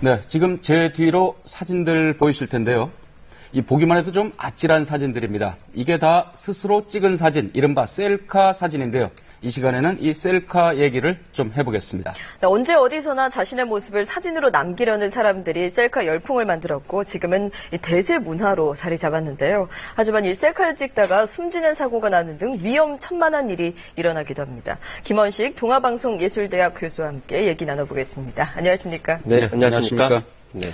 네, 지금 제 뒤로 사진들 보이실 텐데요. 이 보기만 해도 좀 아찔한 사진들입니다. 이게 다 스스로 찍은 사진, 이른바 셀카 사진인데요. 이 시간에는 이 셀카 얘기를 좀 해보겠습니다. 언제 어디서나 자신의 모습을 사진으로 남기려는 사람들이 셀카 열풍을 만들었고 지금은 대세 문화로 자리 잡았는데요. 하지만 이 셀카를 찍다가 숨지는 사고가 나는 등 위험천만한 일이 일어나기도 합니다. 김원식 동아방송예술대학 교수와 함께 얘기 나눠보겠습니다. 안녕하십니까? 네, 안녕하십니까? 네.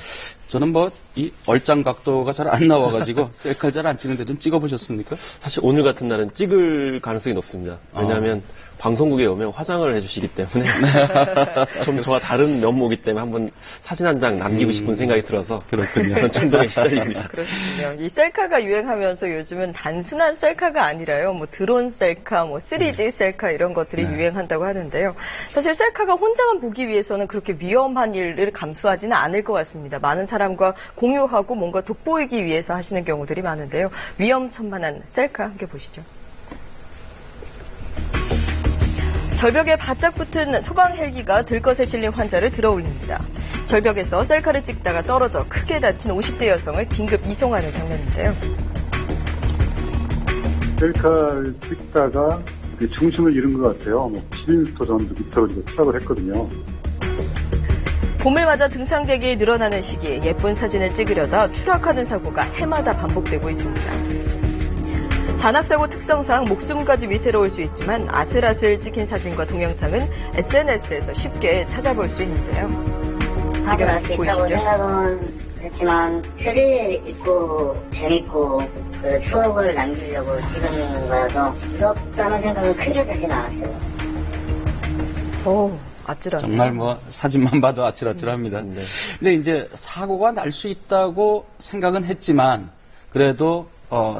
저는 이 얼짱 각도가 잘 안 나와가지고 셀카를 잘 안 찍는데 좀 찍어보셨습니까? 사실 오늘 같은 날은 찍을 가능성이 높습니다. 왜냐하면 방송국에 오면 화장을 해주시기 때문에 좀 저와 다른 면모이기 때문에 한번 사진 한 장 남기고 싶은 생각이 들어서 그렇군요. 그런 충동에 시달립니다. 그렇군요. 이 셀카가 유행하면서 요즘은 단순한 셀카가 아니라요. 드론 셀카, 3D 셀카 이런 것들이 유행한다고 하는데요. 사실 셀카가 혼자만 보기 위해서는 그렇게 위험한 일을 감수하지는 않을 것 같습니다. 많은 사람과 공유하고 뭔가 돋보이기 위해서 하시는 경우들이 많은데요. 위험천만한 셀카 함께 보시죠. 절벽에 바짝 붙은 소방 헬기가 들것에 실린 환자를 들어올립니다. 절벽에서 셀카를 찍다가 떨어져 크게 다친 50대 여성을 긴급 이송하는 장면인데요. 셀카를 찍다가 중심을 잃은 것 같아요. 11m 정도 밑으로 추락을 했거든요. 봄을 맞아 등산객이 늘어나는 시기에 예쁜 사진을 찍으려다 추락하는 사고가 해마다 반복되고 있습니다. 잔악사고 특성상 목숨까지 위태로울 수 있지만 아슬아슬 찍힌 사진과 동영상은 SNS에서 쉽게 찾아볼 수 있는데요. 지금 할수 있다고 생각은 했지만 스릴 있고 재밌고 그 추억을 남기려고 찍은 거라서 무섭다는 생각은 크게 들진 않았어요. 아찔하네요. 정말 사진만 봐도 아찔아찔합니다. 근데 이제 사고가 날 수 있다고 생각은 했지만 그래도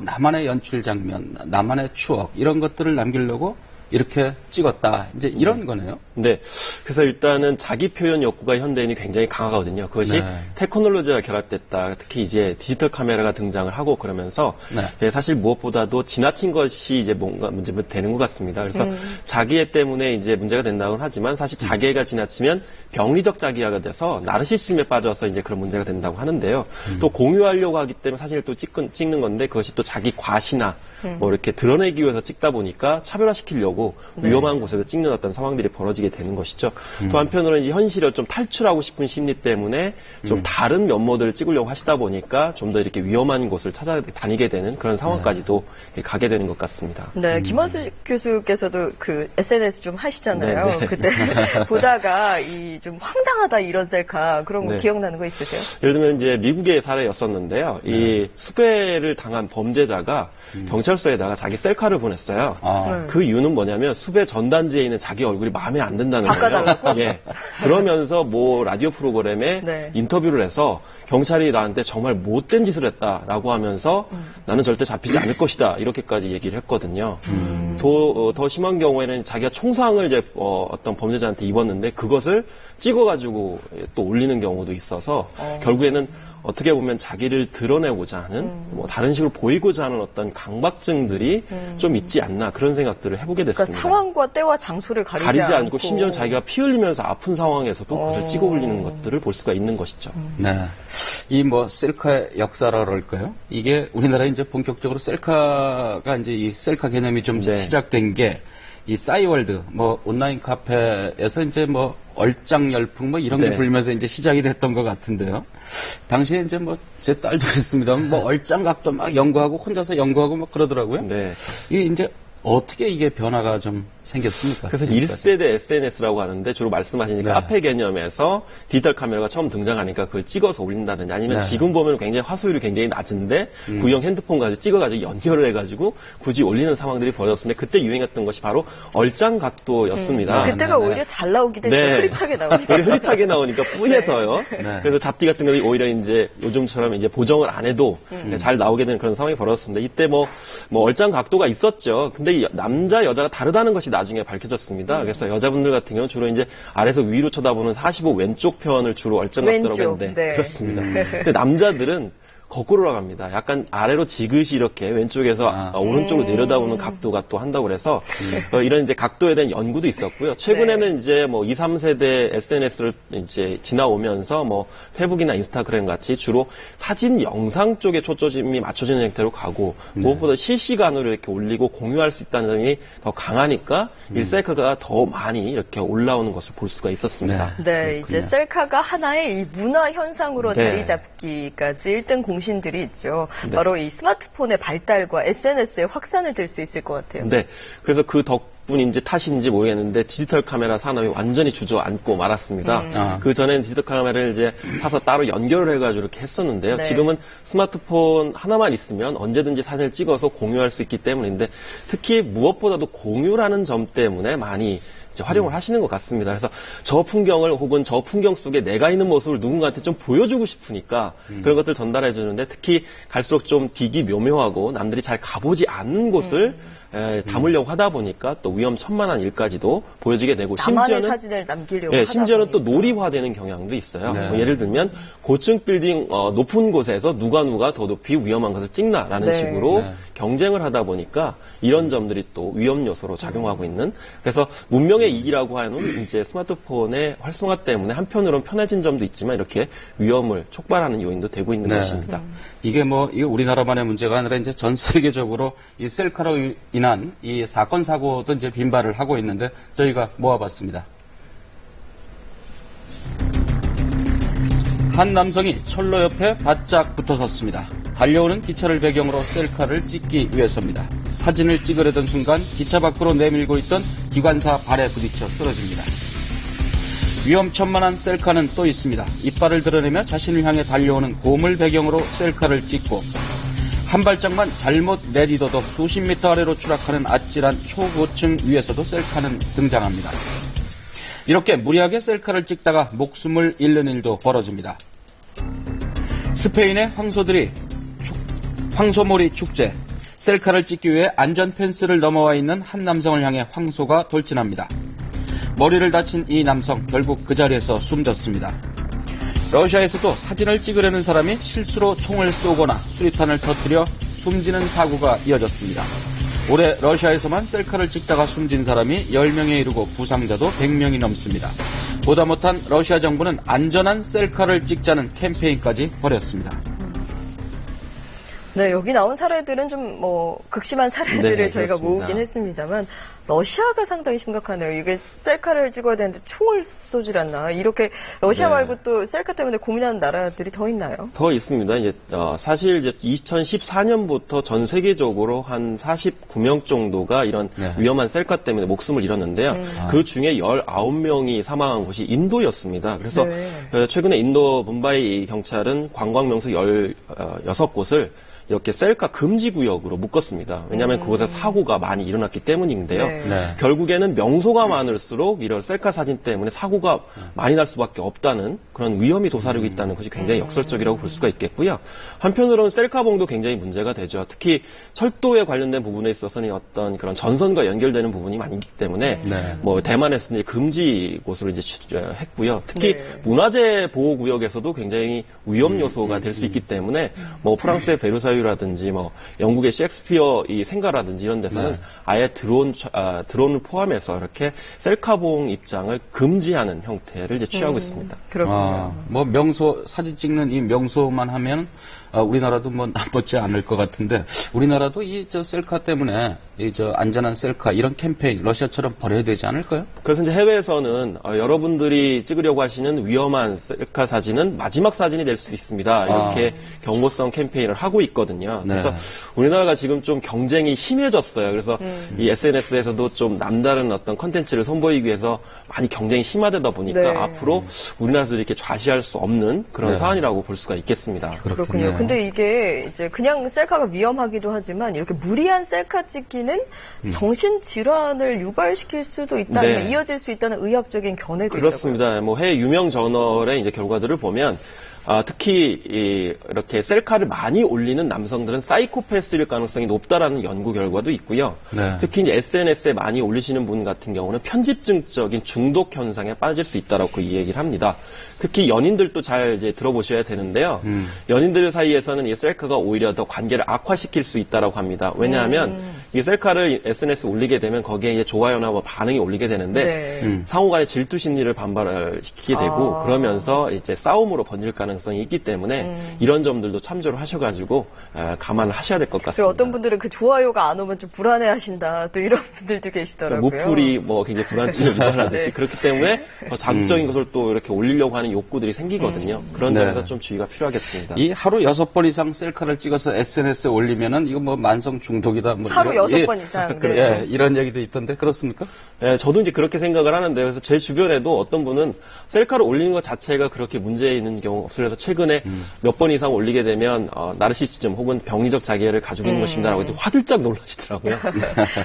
나만의 연출 장면, 나만의 추억 이런 것들을 남기려고 이렇게 찍었다. 이제 이런 거네요. 네. 그래서 일단은 자기 표현 욕구가 현대인이 굉장히 강하거든요. 그것이 테크놀로지와 결합됐다. 특히 이제 디지털 카메라가 등장을 하고 그러면서 사실 무엇보다도 지나친 것이 이제 뭔가 문제가 되는 것 같습니다. 그래서 자기애 때문에 이제 문제가 된다고는 하지만 사실 자기애가 지나치면 병리적 자기애가 돼서 나르시즘에 빠져서 이제 그런 문제가 된다고 하는데요. 또 공유하려고 하기 때문에 사진을 또 찍는 건데 그것이 또 자기 과시나 이렇게 드러내기 위해서 찍다 보니까 차별화시키려고 위험한 곳에서 찍는 어떤 상황들이 벌어지게 되는 것이죠. 또 한편으로는 이제 현실을 좀 탈출하고 싶은 심리 때문에 좀 다른 면모들을 찍으려고 하시다 보니까 좀 더 이렇게 위험한 곳을 찾아다니게 되는 그런 상황까지도 가게 되는 것 같습니다. 네, 김원식 교수께서도 그 SNS 좀 하시잖아요. 그때 보다가 좀 황당하다 이런 셀카 그런 거 기억나는 거 있으세요? 예를 들면 이제 미국의 사례였었는데요. 이 수배를 당한 범죄자가 경찰서에다가 자기 셀카를 보냈어요. 그 이유는 뭐냐면 수배 전단지에 있는 자기 얼굴이 마음에 안 든다는 거예요. 바꿔달라고? 예. 그러면서 라디오 프로그램에 인터뷰를 해서 경찰이 나한테 정말 못된 짓을 했다라고 하면서 나는 절대 잡히지 않을 것이다 이렇게까지 얘기를 했거든요. 더 심한 경우에는 자기가 총상을 이제 어떤 범죄자한테 입었는데 그것을 찍어가지고 또 올리는 경우도 있어서 결국에는 어떻게 보면 자기를 드러내고자 하는 다른 식으로 보이고자 하는 어떤 강박증들이 좀 있지 않나 그런 생각들을 해보게 됐습니다. 그러니까 상황과 때와 장소를 가리지 않고 심지어 자기가 피 흘리면서 아픈 상황에서도 그것을 찍어 올리는 것들을 볼 수가 있는 것이죠. 네. 이 셀카의 역사라 그럴까요? 이게 우리나라에 이제 본격적으로 셀카가 이제 이 셀카 개념이 좀 시작된 게 이 싸이월드, 온라인 카페에서 이제 얼짱 열풍 이런 게 불면서 이제 시작이 됐던 것 같은데요. 당시에 이제 제 딸도 그랬습니다만 얼짱 각도 막 연구하고 혼자서 연구하고 그러더라고요. 네. 이게 이제 어떻게 이게 변화가 좀 생겼습니까? 그래서 1세대 SNS라고 하는데 주로 말씀하신 카페 개념에서 디지털 카메라가 처음 등장하니까 그걸 찍어서 올린다든지 아니면 지금 보면 굉장히 화소율이 굉장히 낮은데 구형 핸드폰까지 찍어가지고 연결을 해가지고 굳이 올리는 상황들이 벌어졌는데 그때 유행했던 것이 바로 얼짱 각도였습니다. 그때가 오히려 잘 나오기도 했죠. 흐릿하게 나오니까. 흐릿하게 나오니까 뿌해서요. 그래서 잡티 같은 경우는 오히려 이제 요즘처럼 이제 보정을 안 해도 잘 나오게 되는 그런 상황이 벌어졌습니다. 이때 얼짱 각도가 있었죠. 근데 남자 여자가 다르다는 것이 나중에 밝혀졌습니다. 그래서 여자분들 같은 경우는 주로 이제 아래에서 위로 쳐다보는 45 왼쪽 편을 주로 얼짱 각도라고 했는데 그렇습니다. 근데 남자들은 거꾸로 올라갑니다. 약간 아래로 지그시 이렇게 왼쪽에서 오른쪽으로 내려다보는 각도가 또 한다고 그래서 이런 이제 각도에 대한 연구도 있었고요. 최근에는 이제 뭐 2, 3세대 SNS를 이제 지나오면서 뭐 페북이나 인스타그램 같이 주로 사진, 영상 쪽에 초점이 맞춰지는 형태로 가고 무엇보다 실시간으로 이렇게 올리고 공유할 수 있다는 점이 더 강하니까 이 셀카가 더 많이 이렇게 올라오는 것을 볼 수가 있었습니다. 네, 이제 셀카가 하나의 이 문화 현상으로 자리 잡기까지 1등 공신들이 있죠. 바로 이 스마트폰의 발달과 SNS의 확산을 들 수 있을 것 같아요. 네, 그래서 그 덕분인지 탓인지 모르겠는데 디지털 카메라 산업이 완전히 주저앉고 말았습니다. 그 전엔 디지털 카메라를 이제 사서 따로 연결을 해가지고 이렇게 했었는데요. 네. 지금은 스마트폰 하나만 있으면 언제든지 사진을 찍어서 공유할 수 있기 때문인데 특히 무엇보다도 공유라는 점 때문에 많이 이제 활용을 하시는 것 같습니다. 그래서 저 풍경을 혹은 저 풍경 속에 내가 있는 모습을 누군가한테 좀 보여주고 싶으니까 그런 것들 전달해 주는데 특히 갈수록 좀 디기 묘묘하고 남들이 잘 가보지 않는 곳을 담으려고 하다 보니까 또 위험천만한 일까지도 보여지게 되고 나만의 사진을 남기려고 하다 심지어는 또 보니까. 놀이화되는 경향도 있어요. 뭐 예를 들면 고층 빌딩 높은 곳에서 누가 더 높이 위험한 것을 찍나라는 식으로 경쟁을 하다 보니까 이런 점들이 또 위험 요소로 작용하고 있는 그래서 문명의 이기라고 하는 이제 스마트폰의 활성화 때문에 한편으로는 편해진 점도 있지만 이렇게 위험을 촉발하는 요인도 되고 있는 것입니다. 이게 우리나라만의 문제가 아니라 이제 전 세계적으로 이 셀카로 인한 이 사건 사고도 이제 빈발을 하고 있는데 저희가 모아봤습니다. 한 남성이 철로 옆에 바짝 붙어 섰습니다. 달려오는 기차를 배경으로 셀카를 찍기 위해서입니다. 사진을 찍으려던 순간 기차 밖으로 내밀고 있던 기관사 발에 부딪혀 쓰러집니다. 위험천만한 셀카는 또 있습니다. 이빨을 드러내며 자신을 향해 달려오는 곰을 배경으로 셀카를 찍고 한 발짝만 잘못 내디뎌도 수십 미터 아래로 추락하는 아찔한 초고층 위에서도 셀카는 등장합니다. 이렇게 무리하게 셀카를 찍다가 목숨을 잃는 일도 벌어집니다. 스페인의 황소몰이 축제. 셀카를 찍기 위해 안전 펜스를 넘어와 있는 한 남성을 향해 황소가 돌진합니다. 머리를 다친 이 남성 결국 그 자리에서 숨졌습니다. 러시아에서도 사진을 찍으려는 사람이 실수로 총을 쏘거나 수리탄을 터뜨려 숨지는 사고가 이어졌습니다. 올해 러시아에서만 셀카를 찍다가 숨진 사람이 10명에 이르고 부상자도 100명이 넘습니다. 보다 못한 러시아 정부는 안전한 셀카를 찍자는 캠페인까지 벌였습니다. 네, 여기 나온 사례들은 좀 극심한 사례들을 저희가 모으긴 했습니다만 러시아가 상당히 심각하네요. 이게 셀카를 찍어야 되는데 총을 쏘질 않나. 이렇게 러시아 말고 또 셀카 때문에 고민하는 나라들이 더 있나요? 더 있습니다. 이제 사실 이제 2014년부터 전 세계적으로 한 49명 정도가 이런 위험한 셀카 때문에 목숨을 잃었는데요. 그 중에 19명이 사망한 곳이 인도였습니다. 그래서 최근에 인도 뭄바이 경찰은 관광 명소 16곳을 이렇게 셀카 금지 구역으로 묶었습니다. 왜냐하면 그곳에 사고가 많이 일어났기 때문인데요. 결국에는 명소가 많을수록 이런 셀카 사진 때문에 사고가 많이 날 수밖에 없다는 그런 위험이 도사리고 있다는 것이 굉장히 역설적이라고 볼 수가 있겠고요. 한편으로는 셀카봉도 굉장히 문제가 되죠. 특히 철도에 관련된 부분에 있어서는 어떤 그런 전선과 연결되는 부분이 많이 있기 때문에 뭐 대만에서는 금지 곳으로 이제 했고요. 특히 문화재 보호 구역에서도 굉장히 위험 요소가 될 수 있기 때문에 뭐 프랑스의 베르사유라든지 뭐 영국의 셰익스피어 이 생가라든지 이런 데서는 아예 드론을 포함해서 이렇게 셀카봉 입장을 금지하는 형태를 이제 취하고 있습니다. 그렇군요. 뭐 사진 찍는 이 명소만 하면 우리나라도 뭐 나쁘지 않을 것 같은데 우리나라도 저 셀카 때문에 안전한 셀카 이런 캠페인 러시아처럼 벌여야 되지 않을까요? 그래서 이제 해외에서는 여러분들이 찍으려고 하시는 위험한 셀카 사진은 마지막 사진이 될 수 있습니다. 이렇게 경고성 캠페인을 하고 있거든요. 그래서 우리나라가 지금 좀 경쟁이 심해졌어요. 그래서 이 SNS에서도 좀 남다른 어떤 컨텐츠를 선보이기 위해서 많이 경쟁이 심화되다 보니까 앞으로 우리나라도 이렇게 좌시할 수 없는 그런 사안이라고 볼 수가 있겠습니다. 그렇군요. 근데 이게 이제 그냥 셀카가 위험하기도 하지만 이렇게 무리한 셀카 찍기는 정신질환을 유발시킬 수도 있다는 이어질 수 있다는 의학적인 견해도 그렇습니다. 있다고요. 뭐 해외 유명 저널의 이제 결과들을 보면 특히 이렇게 셀카를 많이 올리는 남성들은 사이코패스일 가능성이 높다라는 연구 결과도 있고요. 네. 특히 이제 SNS에 많이 올리시는 분 같은 경우는 편집증적인 중독 현상에 빠질 수 있다라고 이 얘기를 합니다. 특히 연인들도 잘 이제 들어보셔야 되는데요. 연인들 사이에서는 이 셀카가 오히려 더 관계를 악화시킬 수 있다라고 합니다. 왜냐하면 이 셀카를 SNS에 올리게 되면 거기에 이제 좋아요나 뭐 반응이 올리게 되는데 상호간의 질투 심리를 반발시키게 되고 그러면서 이제 싸움으로 번질 가능성이 있기 때문에 이런 점들도 참조를 하셔가지고 감안을 하셔야 될 것 같습니다. 어떤 분들은 그 좋아요가 안 오면 좀 불안해하신다. 또 이런 분들도 계시더라고요. 무풀이 뭐 굉장히 불안증을 유발하듯이 네. 그렇기 때문에 더 자극적인 것을 또 이렇게 올리려고 하는 욕구들이 생기거든요. 그런 네. 점에서 좀 주의가 필요하겠습니다. 이 하루 6번 이상 셀카를 찍어서 SNS에 올리면은 이거 뭐 만성 중독이다. 뭐 하루 이런, 6번 이상. 그래, 네. 예, 이런 얘기도 있던데 그렇습니까? 예, 저도 이제 그렇게 생각을 하는데 그래서 제 주변에도 어떤 분은 셀카를 올리는 것 자체가 그렇게 문제 있는 경우가 없어요. 그래서 최근에 몇 번 이상 올리게 되면 나르시시즘 혹은 병리적 자기애를 가지고 있는 것입니다라고 화들짝 놀라시더라고요.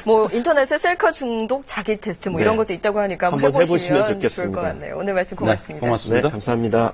뭐 인터넷에 셀카 중독 자기 테스트 뭐 이런 것도 있다고 하니까 한번 해보시면 해보시면 좋겠습니다. 좋을 것 같네요. 오늘 말씀 고맙습니다. 네, 고맙습니다. 네, 감사합니다.